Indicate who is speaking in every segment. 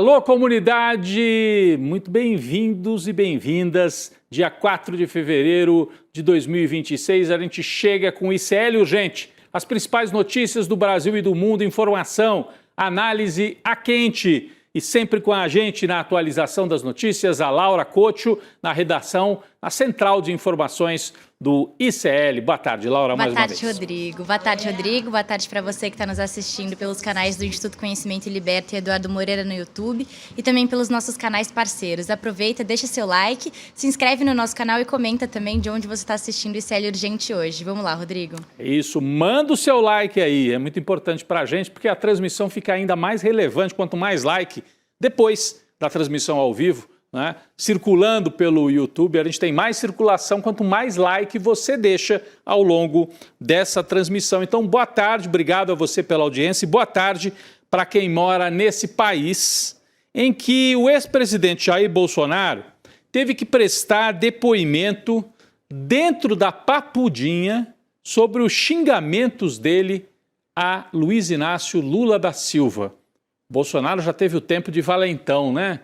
Speaker 1: Alô, comunidade! Muito bem-vindos e bem-vindas. Dia 4 de fevereiro de 2026, a gente chega com ICL Urgente. As principais notícias do Brasil e do mundo, informação, análise a quente. E sempre com a gente na atualização das notícias, a Laura Cocho, na redação, na central de informações do ICL. Boa tarde, Laura, mais uma vez.
Speaker 2: Boa tarde, Rodrigo. Boa tarde, Rodrigo. Boa tarde para você que está nos assistindo pelos canais do Instituto Conhecimento e Liberta e Eduardo Moreira no YouTube e também pelos nossos canais parceiros. Aproveita, deixa seu like, se inscreve no nosso canal e comenta também de onde você está assistindo o ICL Urgente hoje. Vamos lá, Rodrigo.
Speaker 1: Isso, manda o seu like aí, é muito importante para a gente porque a transmissão fica ainda mais relevante quanto mais like depois da transmissão ao vivo. Né? Circulando pelo YouTube, a gente tem mais circulação quanto mais like você deixa ao longo dessa transmissão. Então, boa tarde, obrigado a você pela audiência e boa tarde para quem mora nesse país em que o ex-presidente Jair Bolsonaro teve que prestar depoimento dentro da Papudinha sobre os xingamentos dele a Luiz Inácio Lula da Silva. Bolsonaro já teve o tempo de valentão, né?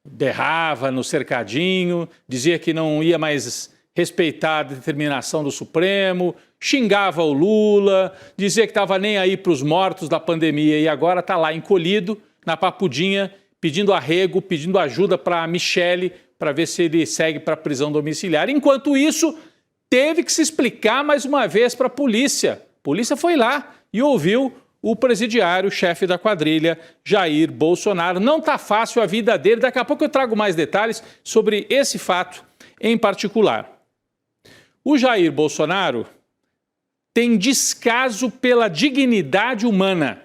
Speaker 1: Berrava no cercadinho, dizia que não ia mais respeitar a determinação do Supremo, xingava o Lula, dizia que estava nem aí para os mortos da pandemia e agora está lá encolhido na Papudinha, pedindo arrego, pedindo ajuda para a Michele para ver se ele segue para a prisão domiciliar. Enquanto isso, teve que se explicar mais uma vez para a polícia. A polícia foi lá e ouviu o presidiário, chefe da quadrilha, Jair Bolsonaro. Não está fácil a vida dele. Daqui a pouco eu trago mais detalhes sobre esse fato em particular. O Jair Bolsonaro tem descaso pela dignidade humana.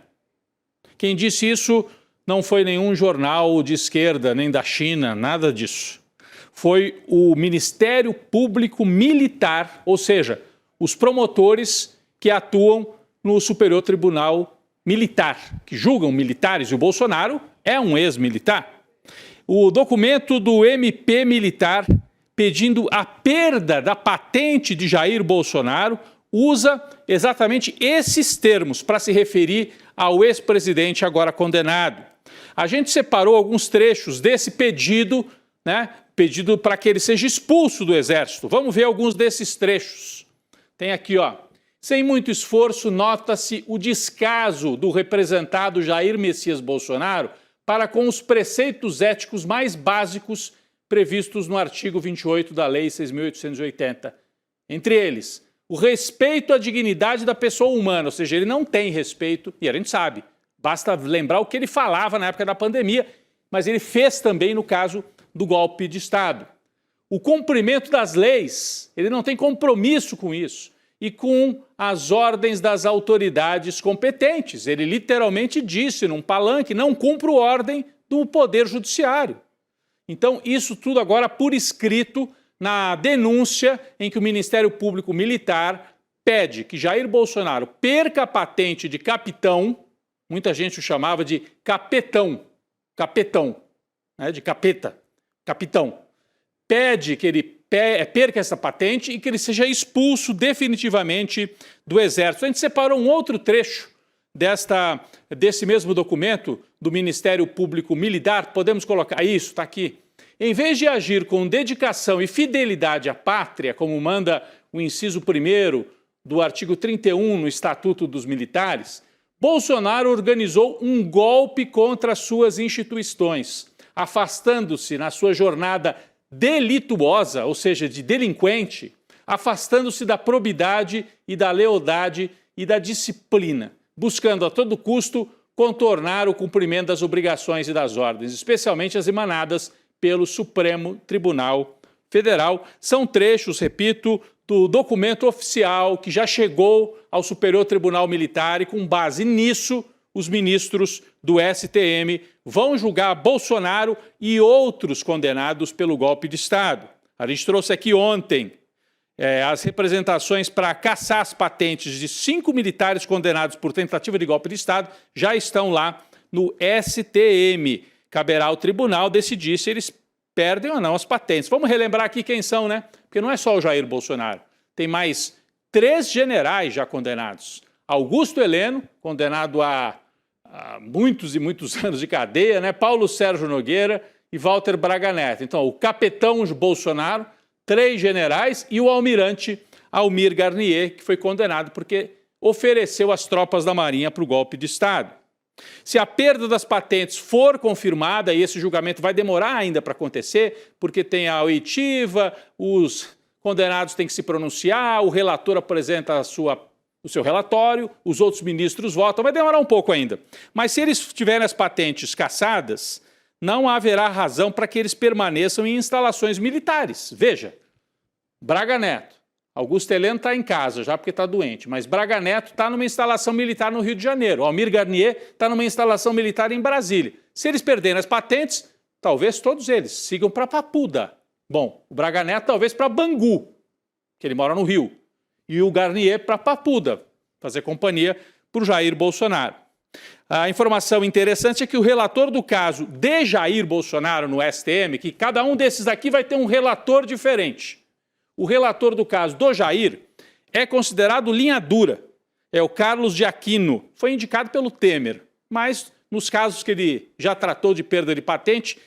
Speaker 1: Quem disse isso não foi nenhum jornal de esquerda, nem da China, nada disso. Foi o Ministério Público Militar, ou seja, os promotores que atuam no Superior Tribunal Militar, que julgam militares, e o Bolsonaro é um ex-militar. O documento do MP Militar pedindo a perda da patente de Jair Bolsonaro usa exatamente esses termos para se referir ao ex-presidente agora condenado. A gente separou alguns trechos desse pedido, né? Pedido para que ele seja expulso do Exército. Vamos ver alguns desses trechos. Tem aqui, ó. Sem muito esforço, nota-se o descaso do representado Jair Messias Bolsonaro para com os preceitos éticos mais básicos previstos no artigo 28 da Lei 6.880. Entre eles, o respeito à dignidade da pessoa humana, ou seja, ele não tem respeito, e a gente sabe, basta lembrar o que ele falava na época da pandemia, mas ele fez também no caso do golpe de Estado. O cumprimento das leis, ele não tem compromisso com isso. E com as ordens das autoridades competentes. Ele literalmente disse num palanque, não cumpro ordem do Poder Judiciário. Então, isso tudo agora por escrito na denúncia em que o Ministério Público Militar pede que Jair Bolsonaro perca a patente de capitão, muita gente o chamava de capetão, né, de capeta, capitão. Pede que ele perca essa patente e que ele seja expulso definitivamente do Exército. A gente separou um outro trecho desse mesmo documento do Ministério Público Militar. Podemos colocar isso, está aqui. Em vez de agir com dedicação e fidelidade à pátria, como manda o inciso 1º do artigo 31 no Estatuto dos Militares, Bolsonaro organizou um golpe contra as suas instituições, afastando-se na sua jornada delituosa, ou seja, de delinquente, afastando-se da probidade e da lealdade e da disciplina, buscando a todo custo contornar o cumprimento das obrigações e das ordens, especialmente as emanadas pelo Supremo Tribunal Federal. São trechos, repito, do documento oficial que já chegou ao Superior Tribunal Militar e, com base nisso, os ministros do STM vão julgar Bolsonaro e outros condenados pelo golpe de Estado. A gente trouxe aqui ontem as representações para cassar as patentes de 5 militares condenados por tentativa de golpe de Estado, já estão lá no STM. Caberá ao tribunal decidir se eles perdem ou não as patentes. Vamos relembrar aqui quem são, né? Porque não é só o Jair Bolsonaro. Tem mais 3 generais já condenados. Augusto Heleno, condenado a muitos e muitos anos de cadeia, né? Paulo Sérgio Nogueira e Walter Braga Neto. Então, o capitão Bolsonaro, 3 generais e o almirante Almir Garnier, que foi condenado porque ofereceu as tropas da Marinha para o golpe de Estado. Se a perda das patentes for confirmada, e esse julgamento vai demorar ainda para acontecer, porque tem a oitiva, os condenados têm que se pronunciar, o relator apresenta o seu relatório, os outros ministros votam, vai demorar um pouco ainda. Mas se eles tiverem as patentes cassadas, não haverá razão para que eles permaneçam em instalações militares. Veja, Braga Neto, Augusto Heleno está em casa já porque está doente, mas Braga Neto está numa instalação militar no Rio de Janeiro, Almir Garnier está numa instalação militar em Brasília. Se eles perderem as patentes, talvez todos eles sigam para Papuda. Bom, o Braga Neto talvez para Bangu, que ele mora no Rio, e o Garnier para Papuda, fazer companhia para o Jair Bolsonaro. A informação interessante é que o relator do caso de Jair Bolsonaro no STM, que cada um desses aqui vai ter um relator diferente. O relator do caso do Jair é considerado linha dura. É o Carlos de Aquino. Foi indicado pelo Temer, mas nos casos que ele já tratou de perda de patente,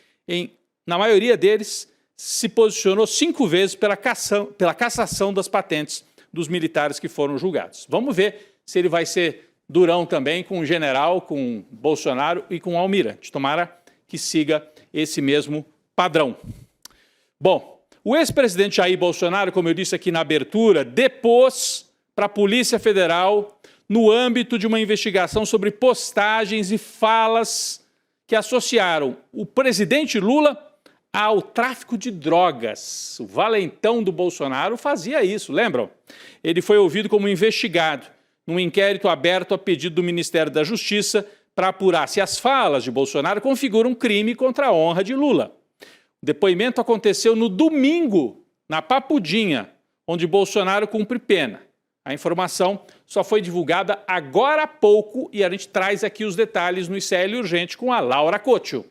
Speaker 1: na maioria deles, se posicionou 5 vezes pela cassação das patentes dos militares que foram julgados. Vamos ver se ele vai ser durão também com o general, com Bolsonaro e com o almirante. Tomara que siga esse mesmo padrão. Bom, o ex-presidente Jair Bolsonaro, como eu disse aqui na abertura, depôs para a Polícia Federal no âmbito de uma investigação sobre postagens e falas que associaram o presidente Lula ao tráfico de drogas. O valentão do Bolsonaro fazia isso, lembram? Ele foi ouvido como investigado num inquérito aberto a pedido do Ministério da Justiça para apurar se as falas de Bolsonaro configuram crime contra a honra de Lula. O depoimento aconteceu no domingo, na Papudinha, onde Bolsonaro cumpre pena. A informação só foi divulgada agora há pouco e a gente traz aqui os detalhes no ICL Urgente com a Laura Couto.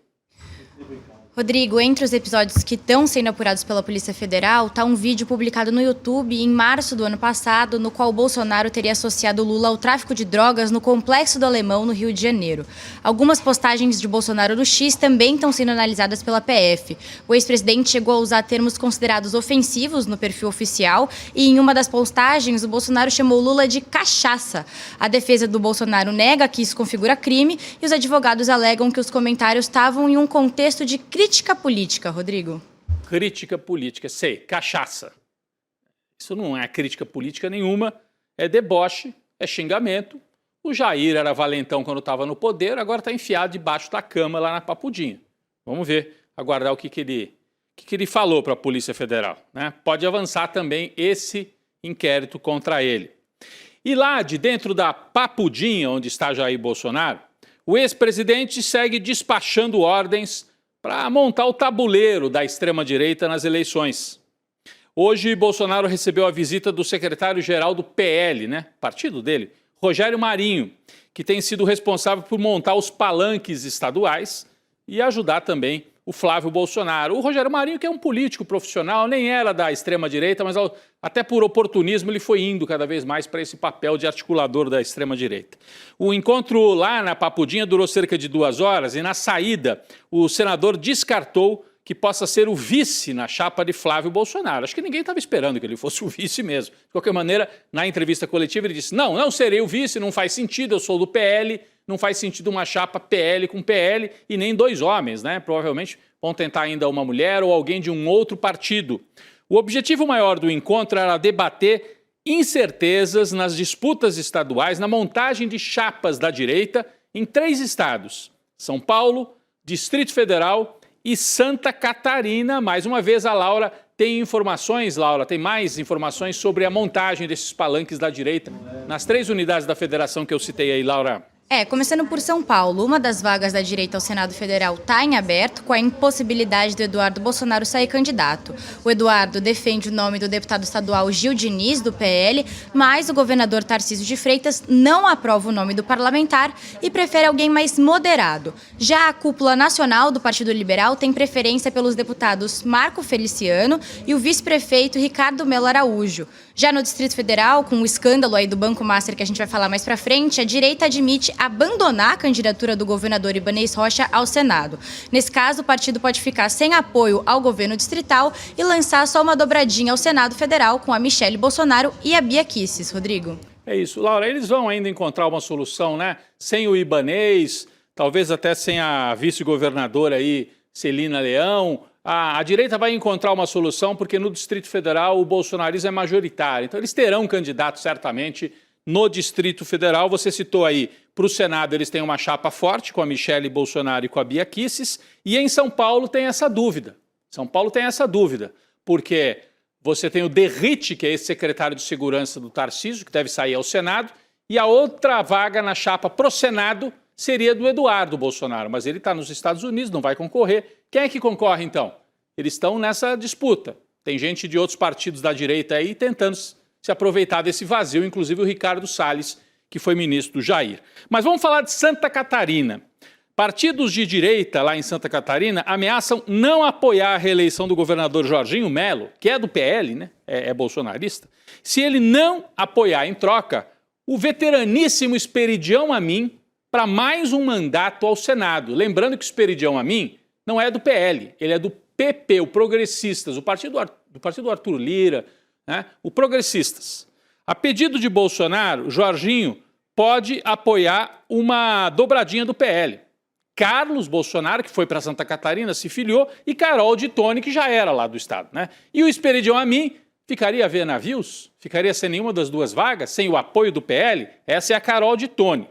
Speaker 2: Rodrigo, entre os episódios que estão sendo apurados pela Polícia Federal, está um vídeo publicado no YouTube em março do ano passado, no qual Bolsonaro teria associado Lula ao tráfico de drogas no Complexo do Alemão, no Rio de Janeiro. Algumas postagens de Bolsonaro no X também estão sendo analisadas pela PF. O ex-presidente chegou a usar termos considerados ofensivos no perfil oficial e em uma das postagens o Bolsonaro chamou Lula de cachaça. A defesa do Bolsonaro nega que isso configura crime e os advogados alegam que os comentários estavam em um contexto de crítica política, Rodrigo.
Speaker 1: Crítica política, sei, cachaça. Isso não é crítica política nenhuma, é deboche, é xingamento. O Jair era valentão quando estava no poder, agora está enfiado debaixo da cama lá na Papudinha. Vamos ver, aguardar o que ele falou para a Polícia Federal, né? Pode avançar também esse inquérito contra ele. E lá de dentro da Papudinha, onde está Jair Bolsonaro, o ex-presidente segue despachando ordens para montar o tabuleiro da extrema-direita nas eleições. Hoje, Bolsonaro recebeu a visita do secretário-geral do PL, partido dele, Rogério Marinho, que tem sido responsável por montar os palanques estaduais e ajudar também o Flávio Bolsonaro. O Rogério Marinho, que é um político profissional, nem era da extrema-direita, mas até por oportunismo ele foi indo cada vez mais para esse papel de articulador da extrema-direita. O encontro lá na Papudinha durou cerca de 2 horas e na saída o senador descartou que possa ser o vice na chapa de Flávio Bolsonaro. Acho que ninguém estava esperando que ele fosse o vice mesmo. De qualquer maneira, na entrevista coletiva ele disse, não serei o vice, não faz sentido, eu sou do PL, não faz sentido uma chapa PL com PL e nem 2 homens, Provavelmente vão tentar ainda uma mulher ou alguém de um outro partido. O objetivo maior do encontro era debater incertezas nas disputas estaduais, na montagem de chapas da direita em 3 estados, São Paulo, Distrito Federal e Santa Catarina. Mais uma vez a Laura tem informações, tem mais informações sobre a montagem desses palanques da direita nas 3 unidades da federação que eu citei aí, Laura.
Speaker 2: Começando por São Paulo, uma das vagas da direita ao Senado Federal está em aberto com a impossibilidade do Eduardo Bolsonaro sair candidato. O Eduardo defende o nome do deputado estadual Gil Diniz, do PL, mas o governador Tarcísio de Freitas não aprova o nome do parlamentar e prefere alguém mais moderado. Já a cúpula nacional do Partido Liberal tem preferência pelos deputados Marco Feliciano e o vice-prefeito Ricardo Melo Araújo. Já no Distrito Federal, com o escândalo aí do Banco Master que a gente vai falar mais pra frente, a direita admite abandonar a candidatura do governador Ibanez Rocha ao Senado. Nesse caso, o partido pode ficar sem apoio ao governo distrital e lançar só uma dobradinha ao Senado Federal com a Michelle Bolsonaro e a Bia Kicis. Rodrigo.
Speaker 1: É isso. Laura, eles vão ainda encontrar uma solução, né? Sem o Ibanez, talvez até sem a vice-governadora aí, Celina Leão. A direita vai encontrar uma solução porque no Distrito Federal o bolsonarismo é majoritário. Então eles terão um candidato certamente no Distrito Federal. Você citou aí, para o Senado eles têm uma chapa forte com a Michelle Bolsonaro e com a Bia Kicis. E em São Paulo tem essa dúvida. São Paulo tem essa dúvida, porque você tem o Derrite, que é esse secretário de segurança do Tarcísio, que deve sair ao Senado, e a outra vaga na chapa pro Senado seria do Eduardo Bolsonaro, mas ele está nos Estados Unidos, não vai concorrer. Quem é que concorre, então? Eles estão nessa disputa. Tem gente de outros partidos da direita aí tentando se aproveitar desse vazio, inclusive o Ricardo Salles, que foi ministro do Jair. Mas vamos falar de Santa Catarina. Partidos de direita lá em Santa Catarina ameaçam não apoiar a reeleição do governador Jorginho Melo, que é do PL, né? É bolsonarista. Se ele não apoiar em troca o veteraníssimo Esperidião Amin para mais um mandato ao Senado. Lembrando que o Esperidião Amin não é do PL, ele é do PP, o Progressistas, o partido do Arthur Lira, né? O Progressistas. A pedido de Bolsonaro, Jorginho pode apoiar uma dobradinha do PL. Carlos Bolsonaro, que foi para Santa Catarina, se filiou, e Carol de Tone, que já era lá do estado, né? E o Esperidião Amin ficaria a ver navios? Ficaria sem nenhuma das duas vagas? Sem o apoio do PL? Essa é a Carol de Tone.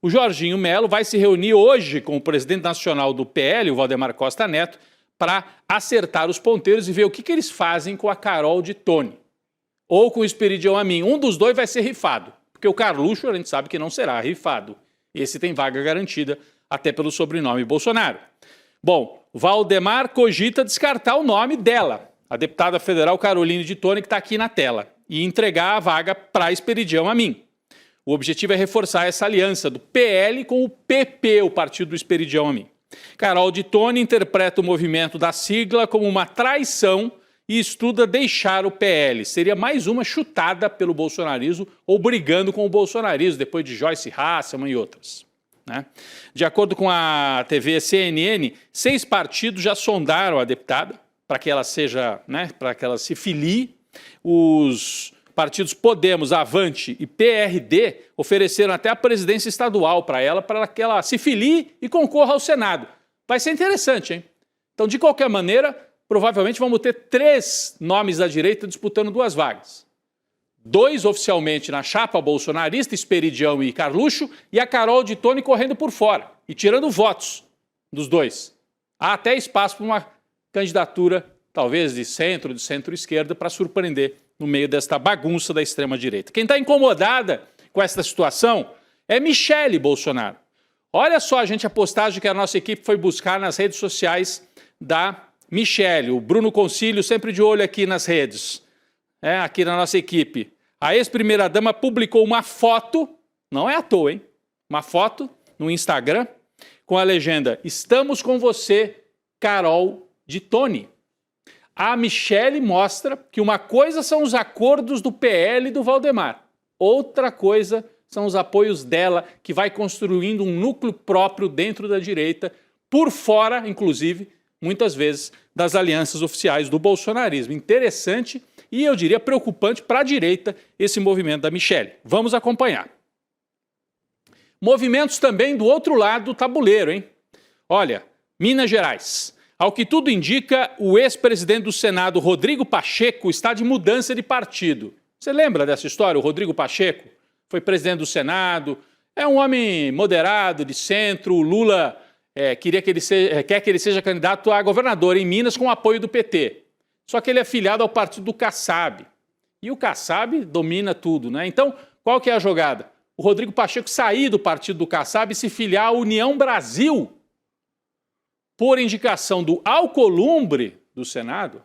Speaker 1: O Jorginho Melo vai se reunir hoje com o presidente nacional do PL, o Valdemar Costa Neto, para acertar os ponteiros e ver o que eles fazem com a Carol de Tone. Ou com o Esperidião Amin. Um dos dois vai ser rifado, porque o Carluxo a gente sabe que não será rifado. Esse tem vaga garantida, até pelo sobrenome Bolsonaro. Bom, Valdemar cogita descartar o nome dela, a deputada federal Caroline de Tone, que está aqui na tela, e entregar a vaga para Esperidião Amin. O objetivo é reforçar essa aliança do PL com o PP, o partido do Esperidião Amin. Carol de Tone interpreta o movimento da sigla como uma traição e estuda deixar o PL. Seria mais uma chutada pelo bolsonarismo ou brigando com o bolsonarismo, depois de Joyce Hasselmann e outras, né? De acordo com a TV CNN, 6 partidos já sondaram a deputada para que ela seja, né, para que ela se filie. Os partidos Podemos, Avante e PRD ofereceram até a presidência estadual para que ela se filie e concorra ao Senado. Vai ser interessante, hein? Então, de qualquer maneira, provavelmente vamos ter 3 nomes da direita disputando 2 vagas. 2 oficialmente na chapa bolsonarista, Esperidião e Carluxo, e a Carol de Tone correndo por fora e tirando votos dos 2. Há até espaço para uma candidatura, talvez de centro-esquerda, para surpreender no meio desta bagunça da extrema-direita. Quem está incomodada com essa situação é Michelle Bolsonaro. Olha só, a postagem que a nossa equipe foi buscar nas redes sociais da Michelle. O Bruno Concílio sempre de olho aqui nas redes, aqui na nossa equipe. A ex-primeira-dama publicou uma foto, não é à toa, hein? Uma foto no Instagram com a legenda: "Estamos com você, Carol de Tone". A Michelle mostra que uma coisa são os acordos do PL e do Valdemar, outra coisa são os apoios dela, que vai construindo um núcleo próprio dentro da direita, por fora, inclusive, muitas vezes, das alianças oficiais do bolsonarismo. Interessante e, eu diria, preocupante para a direita esse movimento da Michelle. Vamos acompanhar. Movimentos também do outro lado do tabuleiro, hein? Olha, Minas Gerais. Ao que tudo indica, o ex-presidente do Senado, Rodrigo Pacheco, está de mudança de partido. Você lembra dessa história? O Rodrigo Pacheco foi presidente do Senado, é um homem moderado, de centro. O Lula quer que ele seja candidato a governador em Minas com o apoio do PT. Só que ele é filiado ao partido do Kassab. E o Kassab domina tudo, né? Então, qual que é a jogada? O Rodrigo Pacheco sair do partido do Kassab e se filiar à União Brasil, por indicação do Alcolumbre do Senado.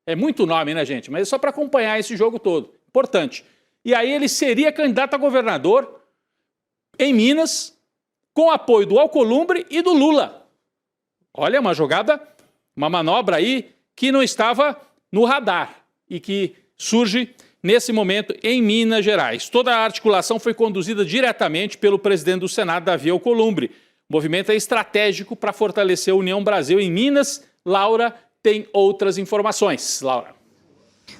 Speaker 1: É muito nome, né, gente? Mas é só para acompanhar esse jogo todo. Importante. E aí ele seria candidato a governador em Minas, com apoio do Alcolumbre e do Lula. Olha, uma jogada, uma manobra aí que não estava no radar e que surge nesse momento, em Minas Gerais. Toda a articulação foi conduzida diretamente pelo presidente do Senado, Davi Alcolumbre. O movimento é estratégico para fortalecer a União Brasil em Minas. Laura tem outras informações. Laura.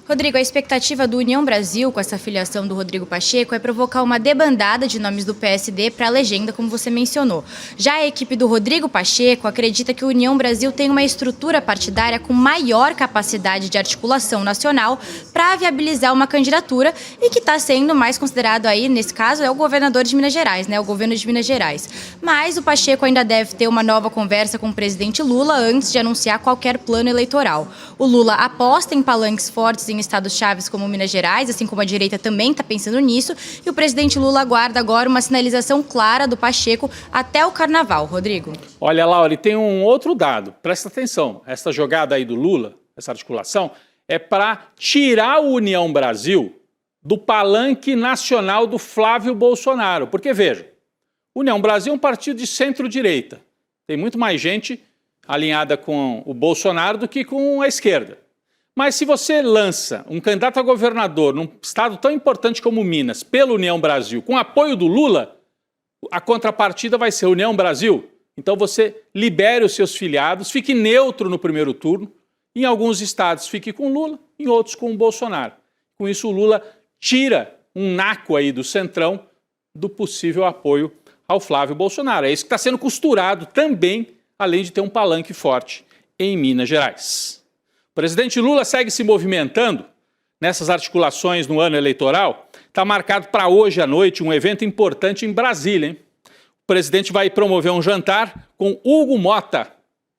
Speaker 2: Rodrigo, a expectativa do União Brasil com essa filiação do Rodrigo Pacheco é provocar uma debandada de nomes do PSD para a legenda, como você mencionou. Já a equipe do Rodrigo Pacheco acredita que o União Brasil tem uma estrutura partidária com maior capacidade de articulação nacional para viabilizar uma candidatura e que está sendo mais considerado aí, nesse caso, é o governador de Minas Gerais, né? O governo de Minas Gerais. Mas o Pacheco ainda deve ter uma nova conversa com o presidente Lula antes de anunciar qualquer plano eleitoral. O Lula aposta em palanques fortes em estados chaves como Minas Gerais, assim como a direita também está pensando nisso, e o presidente Lula aguarda agora uma sinalização clara do Pacheco até o Carnaval. Rodrigo.
Speaker 1: Olha, Laura, e tem um outro dado, presta atenção, essa jogada aí do Lula, essa articulação, é para tirar o União Brasil do palanque nacional do Flávio Bolsonaro, porque veja, União Brasil é um partido de centro-direita, tem muito mais gente alinhada com o Bolsonaro do que com a esquerda. Mas se você lança um candidato a governador num estado tão importante como Minas, pela União Brasil, com apoio do Lula, a contrapartida vai ser União Brasil. Então você libere os seus filiados, fique neutro no primeiro turno, em alguns estados fique com Lula, em outros com o Bolsonaro. Com isso o Lula tira um naco aí do centrão do possível apoio ao Flávio Bolsonaro. É isso que está sendo costurado também, além de ter um palanque forte em Minas Gerais. O presidente Lula segue se movimentando nessas articulações no ano eleitoral. Está marcado para hoje à noite um evento importante em Brasília, hein? O presidente vai promover um jantar com Hugo Mota,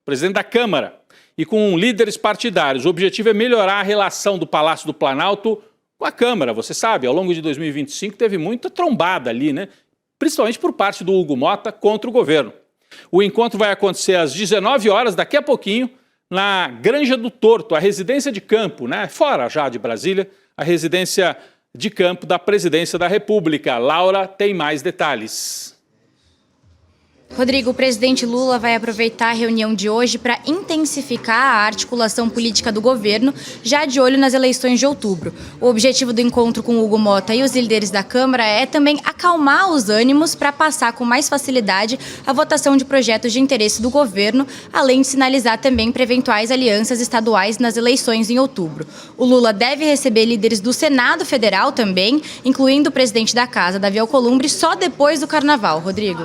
Speaker 1: presidente da Câmara, e com líderes partidários. O objetivo é melhorar a relação do Palácio do Planalto com a Câmara. Você sabe, ao longo de 2025 teve muita trombada ali, né? Principalmente por parte do Hugo Mota contra o governo. O encontro vai acontecer às 19 horas, daqui a pouquinho, na Granja do Torto, a residência de campo, né? Fora já de Brasília, a residência de campo da Presidência da República. Laura tem mais detalhes.
Speaker 2: Rodrigo, o presidente Lula vai aproveitar a reunião de hoje para intensificar a articulação política do governo, já de olho nas eleições de outubro. O objetivo do encontro com Hugo Mota e os líderes da Câmara é também acalmar os ânimos para passar com mais facilidade a votação de projetos de interesse do governo, além de sinalizar também para eventuais alianças estaduais nas eleições em outubro. O Lula deve receber líderes do Senado Federal também, incluindo o presidente da Casa, Davi Alcolumbre, só depois do Carnaval. Rodrigo.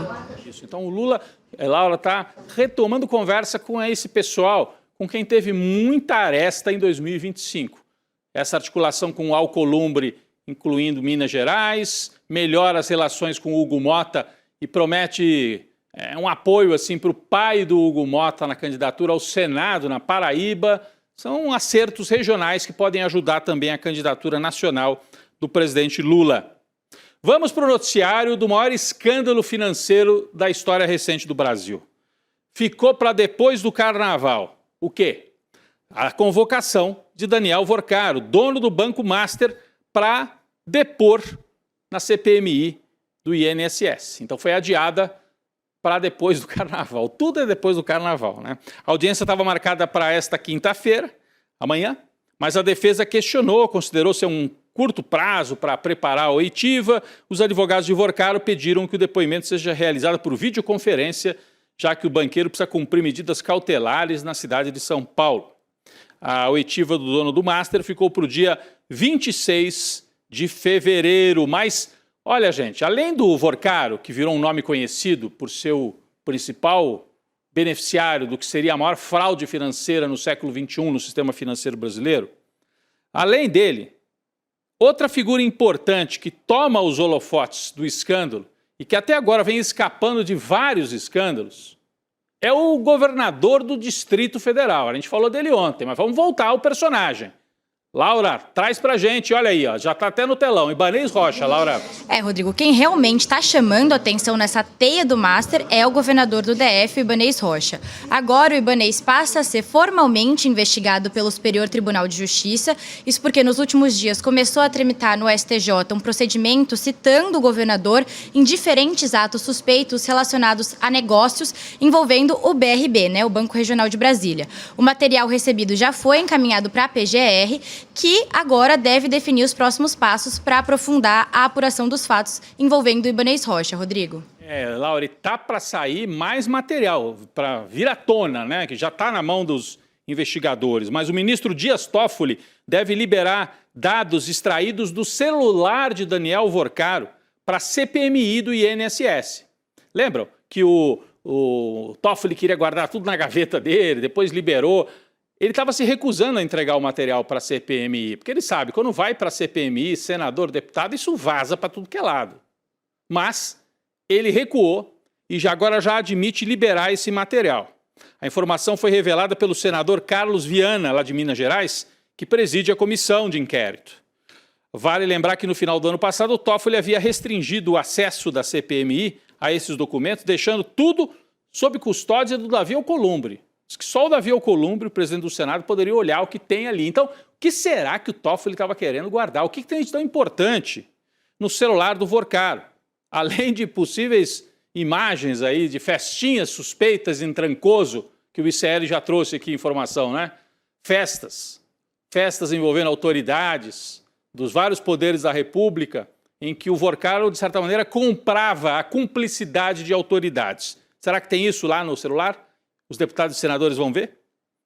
Speaker 1: Então o Lula, Laura, está retomando conversa com esse pessoal, com quem teve muita aresta em 2025. Essa articulação com o Alcolumbre, incluindo Minas Gerais, melhora as relações com o Hugo Mota e promete um apoio assim, para o pai do Hugo Mota na candidatura ao Senado, na Paraíba. São acertos regionais que podem ajudar também a candidatura nacional do presidente Lula. Vamos para o noticiário do maior escândalo financeiro da história recente do Brasil. Ficou para depois do Carnaval. O quê? A convocação de Daniel Vorcaro, dono do Banco Master, para depor na CPMI do INSS. Então foi adiada para depois do Carnaval. Tudo é depois do Carnaval, né? A audiência estava marcada para esta quinta-feira, amanhã, mas a defesa questionou, considerou ser um curto prazo para preparar a oitiva. Os advogados de Vorcaro pediram que o depoimento seja realizado por videoconferência, já que o banqueiro precisa cumprir medidas cautelares na cidade de São Paulo. A oitiva do dono do Master ficou para o dia 26 de fevereiro. Mas, olha, gente, além do Vorcaro, que virou um nome conhecido por seu principal beneficiário do que seria a maior fraude financeira no século XXI no sistema financeiro brasileiro, além dele, outra figura importante que toma os holofotes do escândalo e que até agora vem escapando de vários escândalos é o governador do Distrito Federal. A gente falou dele ontem, mas vamos voltar ao personagem. Laura, traz pra gente, olha aí, ó, já está até no telão, Ibanez Rocha, Laura.
Speaker 2: Rodrigo, quem realmente está chamando a atenção nessa teia do Master é o governador do DF, Ibanez Rocha. Agora o Ibanez passa a ser formalmente investigado pelo Superior Tribunal de Justiça, isso porque nos últimos dias começou a tramitar no STJ um procedimento citando o governador em diferentes atos suspeitos relacionados a negócios envolvendo o BRB, né, o Banco Regional de Brasília. O material recebido já foi encaminhado para a PGR que agora deve definir os próximos passos para aprofundar a apuração dos fatos envolvendo o Ibanez Rocha. Rodrigo.
Speaker 1: Laura, tá para sair mais material, para vir à tona, né, que já está na mão dos investigadores. Mas o ministro Dias Toffoli deve liberar dados extraídos do celular de Daniel Vorcaro para a CPMI do INSS. Lembram que o Toffoli queria guardar tudo na gaveta dele, depois liberou. Ele estava se recusando a entregar o material para a CPMI, porque ele sabe, quando vai para a CPMI, senador, deputado, isso vaza para tudo que é lado. Mas ele recuou e agora já admite liberar esse material. A informação foi revelada pelo senador Carlos Viana, lá de Minas Gerais, que preside a comissão de inquérito. Vale lembrar que no final do ano passado o Toffoli havia restringido o acesso da CPMI a esses documentos, deixando tudo sob custódia do Davi Alcolumbre. Diz que só o Davi Alcolumbre, o presidente do Senado, poderia olhar o que tem ali. Então, o que será que o Toffoli estava querendo guardar? O que tem de tão importante no celular do Vorcaro? Além de possíveis imagens aí de festinhas suspeitas em Trancoso, que o ICL já trouxe aqui informação, né? Festas envolvendo autoridades dos vários poderes da República, em que o Vorcaro, de certa maneira, comprava a cumplicidade de autoridades. Será que tem isso lá no celular? Os deputados e senadores vão ver?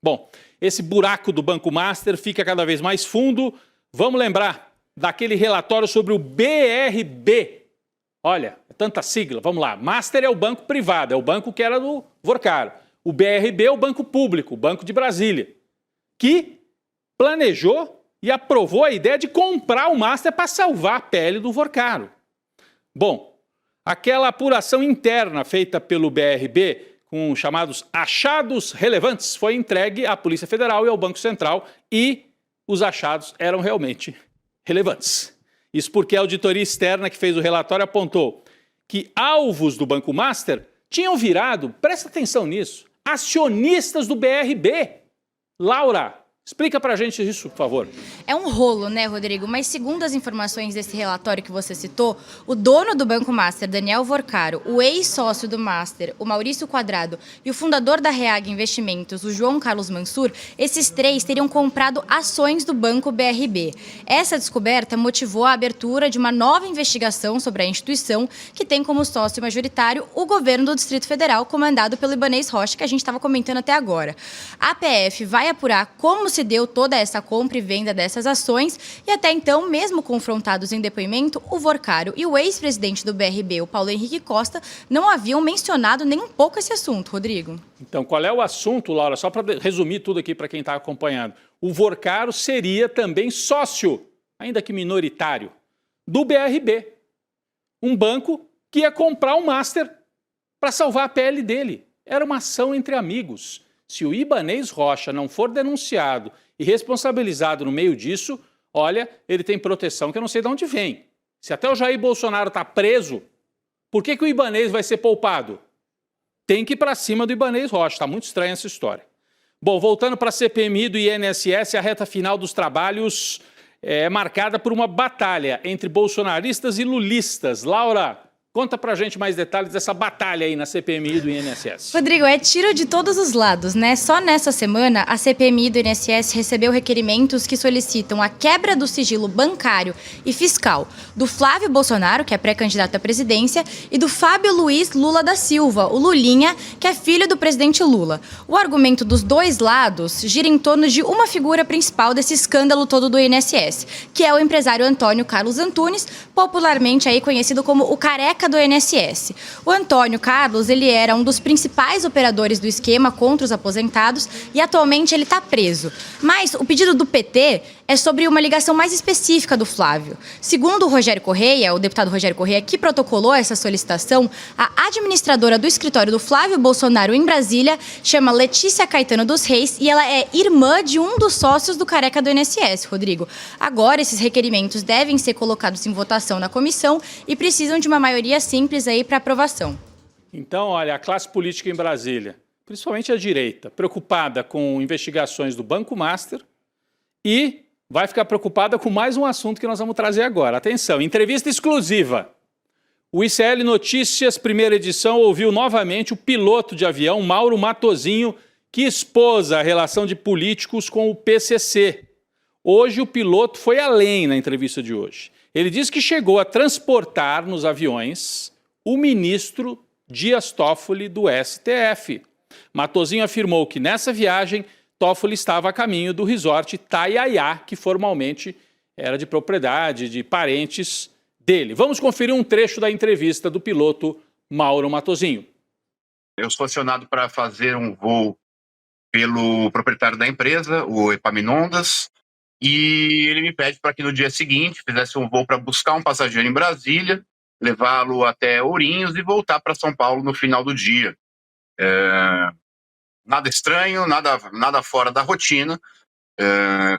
Speaker 1: Bom, esse buraco do Banco Master fica cada vez mais fundo. Vamos lembrar daquele relatório sobre o BRB. Olha, é tanta sigla, vamos lá. Master é o banco privado, é o banco que era do Vorcaro. O BRB é o banco público, o Banco de Brasília, que planejou e aprovou a ideia de comprar o Master para salvar a pele do Vorcaro. Bom, aquela apuração interna feita pelo BRB, com chamados achados relevantes, foi entregue à Polícia Federal e ao Banco Central e os achados eram realmente relevantes. Isso porque a auditoria externa que fez o relatório apontou que alvos do Banco Master tinham virado, presta atenção nisso, acionistas do BRB. Laura, explica pra gente isso, por favor.
Speaker 2: É um rolo, né, Rodrigo? Mas segundo as informações desse relatório que você citou, o dono do Banco Master, Daniel Vorcaro, o ex-sócio do Master, o Maurício Quadrado, e o fundador da Reag Investimentos, o João Carlos Mansur, esses três teriam comprado ações do Banco BRB. Essa descoberta motivou a abertura de uma nova investigação sobre a instituição, que tem como sócio majoritário o governo do Distrito Federal, comandado pelo Ibanez Rocha, que a gente estava comentando até agora. A PF vai apurar como se deu toda essa compra e venda dessas ações e até então, mesmo confrontados em depoimento, o Vorcaro e o ex-presidente do BRB, o Paulo Henrique Costa, não haviam mencionado nem um pouco esse assunto, Rodrigo.
Speaker 1: Então, qual é o assunto, Laura? Só para resumir tudo aqui para quem está acompanhando. O Vorcaro seria também sócio, ainda que minoritário, do BRB, um banco que ia comprar um Master para salvar a pele dele. Era uma ação entre amigos. Se o Ibanez Rocha não for denunciado e responsabilizado no meio disso, olha, ele tem proteção que eu não sei de onde vem. Se até o Jair Bolsonaro está preso, por que o Ibanez vai ser poupado? Tem que ir para cima do Ibanez Rocha, está muito estranha essa história. Bom, voltando para a CPMI do INSS, a reta final dos trabalhos é marcada por uma batalha entre bolsonaristas e lulistas. Laura, conta pra gente mais detalhes dessa batalha aí na CPMI do INSS.
Speaker 2: Rodrigo, é tiro de todos os lados, né? Só nessa semana, a CPMI do INSS recebeu requerimentos que solicitam a quebra do sigilo bancário e fiscal do Flávio Bolsonaro, que é pré-candidato à presidência, e do Fábio Luiz Lula da Silva, o Lulinha, que é filho do presidente Lula. O argumento dos dois lados gira em torno de uma figura principal desse escândalo todo do INSS, que é o empresário Antônio Carlos Antunes, popularmente aí conhecido como o Careca do INSS. O Antônio Carlos, ele era um dos principais operadores do esquema contra os aposentados e atualmente ele está preso. Mas o pedido do PT é sobre uma ligação mais específica do Flávio. Segundo o Rogério Correia, o deputado Rogério Correia, que protocolou essa solicitação, a administradora do escritório do Flávio Bolsonaro em Brasília chama Letícia Caetano dos Reis e ela é irmã de um dos sócios do Careca do INSS, Rodrigo. Agora, esses requerimentos devem ser colocados em votação na comissão e precisam de uma maioria simples aí para aprovação.
Speaker 1: Então, olha, a classe política em Brasília, principalmente a direita, preocupada com investigações do Banco Master e vai ficar preocupada com mais um assunto que nós vamos trazer agora. Atenção, entrevista exclusiva. O ICL Notícias, primeira edição, ouviu novamente o piloto de avião Mauro Matosinho, que expôs a relação de políticos com o PCC. Hoje o piloto foi além na entrevista de hoje. Ele disse que chegou a transportar nos aviões o ministro Dias Toffoli do STF. Matosinho afirmou que nessa viagem Toffoli estava a caminho do resort Itaiaiá, que formalmente era de propriedade de parentes dele. Vamos conferir um trecho da entrevista do piloto Mauro Matosinho.
Speaker 3: Eu sou acionado para fazer um voo pelo proprietário da empresa, o Epaminondas, e ele me pede para que no dia seguinte fizesse um voo para buscar um passageiro em Brasília, levá-lo até Ourinhos e voltar para São Paulo no final do dia. Nada estranho, nada fora da rotina.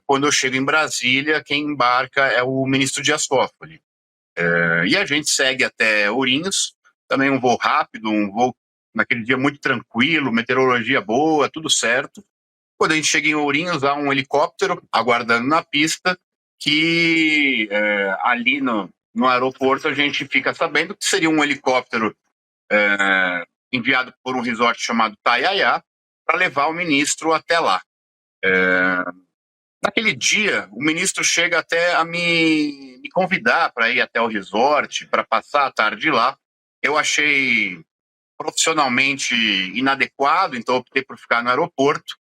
Speaker 3: Quando eu chego em Brasília, quem embarca é o ministro Dias Toffoli. E a gente segue até Ourinhos, também um voo rápido, um voo naquele dia muito tranquilo, meteorologia boa, tudo certo. Quando a gente chega em Ourinhos, há um helicóptero aguardando na pista, que ali no aeroporto a gente fica sabendo que seria um helicóptero enviado por um resort chamado Itaiaiá para levar o ministro até lá. Naquele dia, o ministro chega até a me convidar para ir até o resort, para passar a tarde lá. Eu achei profissionalmente inadequado, então optei por ficar no aeroporto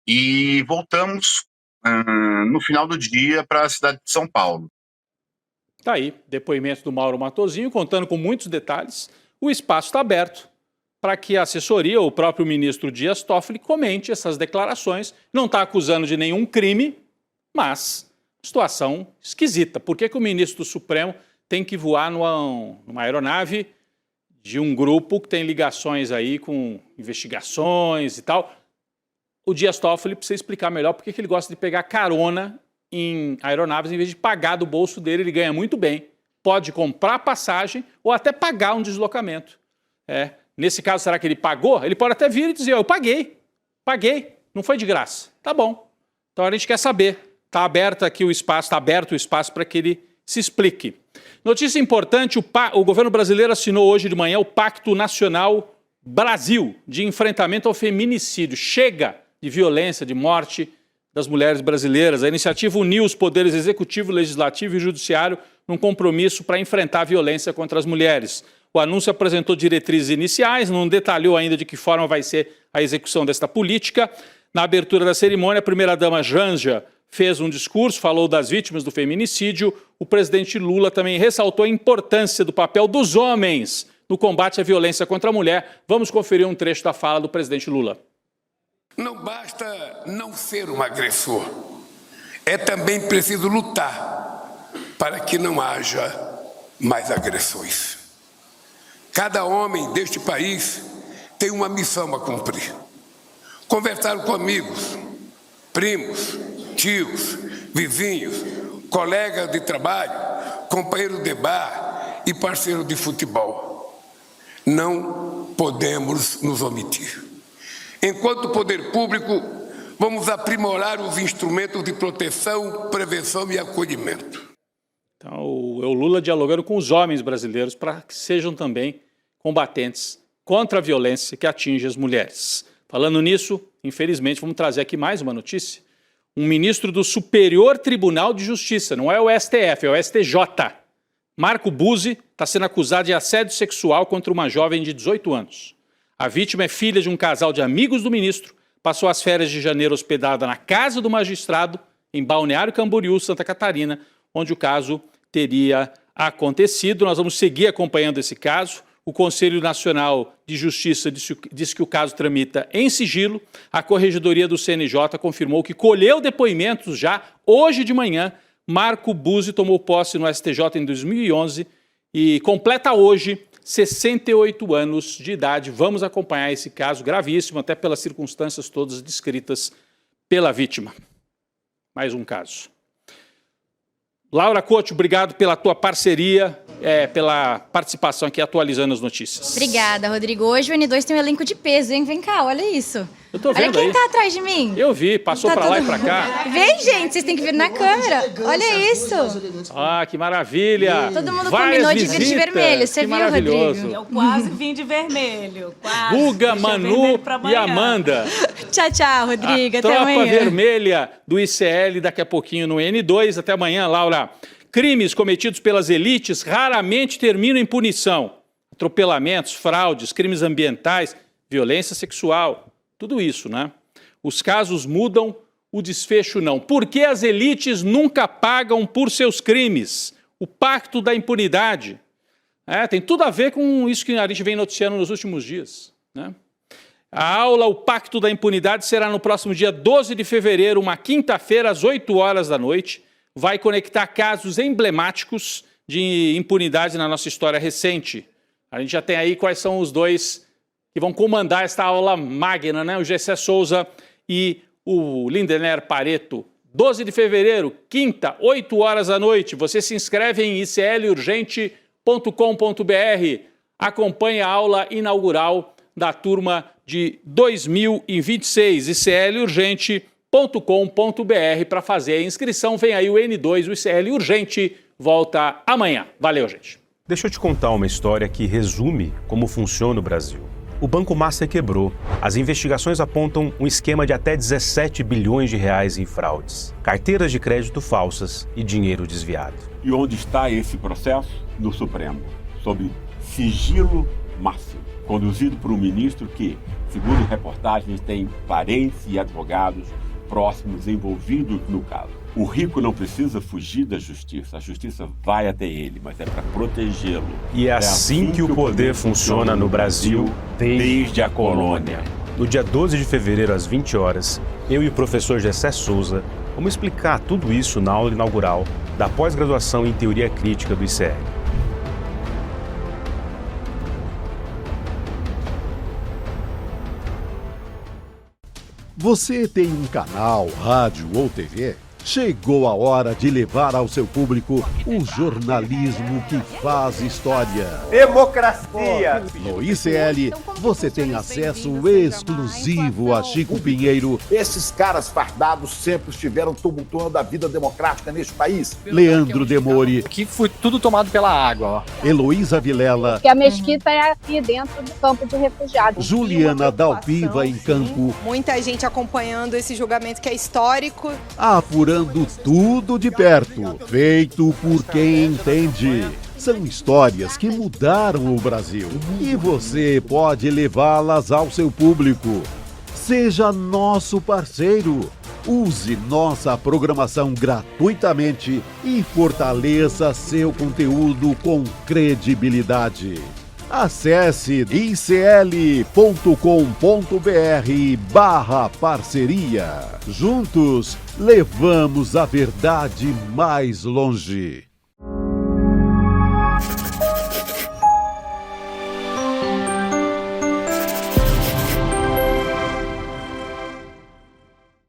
Speaker 3: e voltamos no final do dia para a cidade de São Paulo.
Speaker 1: Tá aí, depoimento do Mauro Matosinho, contando com muitos detalhes. O espaço está aberto para que a assessoria ou o próprio ministro Dias Toffoli comente essas declarações. Não está acusando de nenhum crime, mas situação esquisita. Por que o ministro do Supremo tem que voar numa aeronave de um grupo que tem ligações aí com investigações e tal? O Dias Toffoli precisa explicar melhor por que ele gosta de pegar carona em aeronaves em vez de pagar do bolso dele. Ele ganha muito bem, pode comprar passagem ou até pagar um deslocamento. Nesse caso, será que ele pagou? Ele pode até vir e dizer, eu paguei, não foi de graça. Tá bom, então a gente quer saber. Está aberto aqui o espaço, está aberto o espaço para que ele se explique. Notícia importante, o governo brasileiro assinou hoje de manhã o Pacto Nacional Brasil de enfrentamento ao feminicídio. Chega de violência, de morte das mulheres brasileiras. A iniciativa uniu os poderes executivo, legislativo e judiciário num compromisso para enfrentar a violência contra as mulheres. O anúncio apresentou diretrizes iniciais, não detalhou ainda de que forma vai ser a execução desta política. Na abertura da cerimônia, a primeira-dama Janja fez um discurso, falou das vítimas do feminicídio. O presidente Lula também ressaltou a importância do papel dos homens no combate à violência contra a mulher. Vamos conferir um trecho da fala do presidente Lula.
Speaker 4: Não basta não ser um agressor. É também preciso lutar para que não haja mais agressões. Cada homem deste país tem uma missão a cumprir. Conversar com amigos, primos, tios, vizinhos, colegas de trabalho, companheiro de bar e parceiro de futebol. Não podemos nos omitir. Enquanto poder público, vamos aprimorar os instrumentos de proteção, prevenção e acolhimento.
Speaker 1: Então, é o Lula dialogando com os homens brasileiros para que sejam também combatentes contra a violência que atinge as mulheres. Falando nisso, infelizmente, vamos trazer aqui mais uma notícia. Um ministro do Superior Tribunal de Justiça, não é o STF, é o STJ. Marco Buzzi está sendo acusado de assédio sexual contra uma jovem de 18 anos. A vítima é filha de um casal de amigos do ministro, passou as férias de janeiro hospedada na casa do magistrado, em Balneário Camboriú, Santa Catarina, onde o caso teria acontecido. Nós vamos seguir acompanhando esse caso. O Conselho Nacional de Justiça disse que o caso tramita em sigilo. A Corregedoria do CNJ confirmou que colheu depoimentos já hoje de manhã. Marco Buzzi tomou posse no STJ em 2011 e completa hoje 68 anos de idade. Vamos acompanhar esse caso gravíssimo, até pelas circunstâncias todas descritas pela vítima. Mais um caso. Laura Couto, obrigado pela tua parceria. pela participação aqui, atualizando as notícias.
Speaker 2: Obrigada, Rodrigo. Hoje o N2 tem um elenco de peso, hein? Vem cá, olha isso.
Speaker 1: Eu tô vendo
Speaker 2: olha quem
Speaker 1: aí.
Speaker 2: tá atrás de mim.
Speaker 1: Eu vi, passou
Speaker 2: Tá
Speaker 1: pra lá
Speaker 2: tudo-
Speaker 1: e pra cá.
Speaker 2: Vem, gente, vocês têm que vir na câmera. Olha isso.
Speaker 1: Ah, que maravilha.
Speaker 2: Todo mundo
Speaker 1: Várias
Speaker 2: combinou de vir de
Speaker 1: visitas.
Speaker 2: vermelho. Você
Speaker 1: Que
Speaker 2: viu,
Speaker 1: maravilhoso.
Speaker 2: Rodrigo?
Speaker 5: Eu quase vim de vermelho. Quase.
Speaker 1: Guga,
Speaker 5: Deixa
Speaker 1: Manu
Speaker 5: vermelho pra
Speaker 1: e
Speaker 5: amanhã.
Speaker 1: Amanda.
Speaker 2: Tchau, tchau, Rodrigo.
Speaker 1: A
Speaker 2: Até
Speaker 1: tropa
Speaker 2: amanhã.
Speaker 1: vermelha do ICL daqui a pouquinho no N2. Até amanhã, Laura. Crimes cometidos pelas elites raramente terminam em punição. Atropelamentos, fraudes, crimes ambientais, violência sexual, tudo isso, né? Os casos mudam, o desfecho não. Por que as elites nunca pagam por seus crimes? O pacto da impunidade. Tem tudo a ver com isso que a gente vem noticiando nos últimos dias, né? A aula O Pacto da Impunidade será no próximo dia 12 de fevereiro, uma quinta-feira, às 8 horas da noite. Vai conectar casos emblemáticos de impunidade na nossa história recente. A gente já tem aí quais são os dois que vão comandar esta aula magna, né? O Gessé Souza e o Lindener Pareto. 12 de fevereiro, quinta, 8 horas da noite. Você se inscreve em iclurgente.com.br. Acompanhe a aula inaugural da turma de 2026, iclurgente.com.br para fazer a inscrição. Vem aí o N2, o ICL Urgente, volta amanhã. Valeu, gente.
Speaker 6: Deixa eu te contar uma história que resume como funciona o Brasil. O Banco Master quebrou. As investigações apontam um esquema de até 17 bilhões de reais em fraudes, carteiras de crédito falsas e dinheiro desviado.
Speaker 7: E onde está esse processo? No Supremo, sob sigilo máximo, conduzido por um ministro que, segundo reportagens, tem parentes e advogados próximos envolvidos no caso. O rico não precisa fugir da justiça, a justiça vai até ele, mas é para protegê-lo.
Speaker 6: E é assim que o poder funciona no Brasil desde a colônia. No dia 12 de fevereiro, às 20 horas, eu e o professor Gessé Souza vamos explicar tudo isso na aula inaugural da pós-graduação em Teoria Crítica do ICL.
Speaker 8: Você tem um canal, rádio ou TV? Chegou a hora de levar ao seu público o jornalismo que faz história.
Speaker 9: Democracia!
Speaker 8: No ICL, você tem acesso exclusivo a Chico Pinheiro,
Speaker 9: Esses caras fardados sempre estiveram tumultuando a vida democrática neste país.
Speaker 8: Leandro Demore,
Speaker 10: Aqui foi tudo tomado pela água, ó.
Speaker 8: Heloísa Vilela,
Speaker 11: Que a mesquita é aqui dentro do campo de refugiados.
Speaker 8: Juliana Dalpiva em campo,
Speaker 12: Muita gente acompanhando esse julgamento que é histórico.
Speaker 8: apurando tudo de perto, feito por quem entende. São histórias que mudaram o Brasil e você pode levá-las ao seu público. Seja nosso parceiro. Use nossa programação gratuitamente e fortaleça seu conteúdo com credibilidade. Acesse icl.com.br/parceria. Juntos, levamos a verdade mais longe.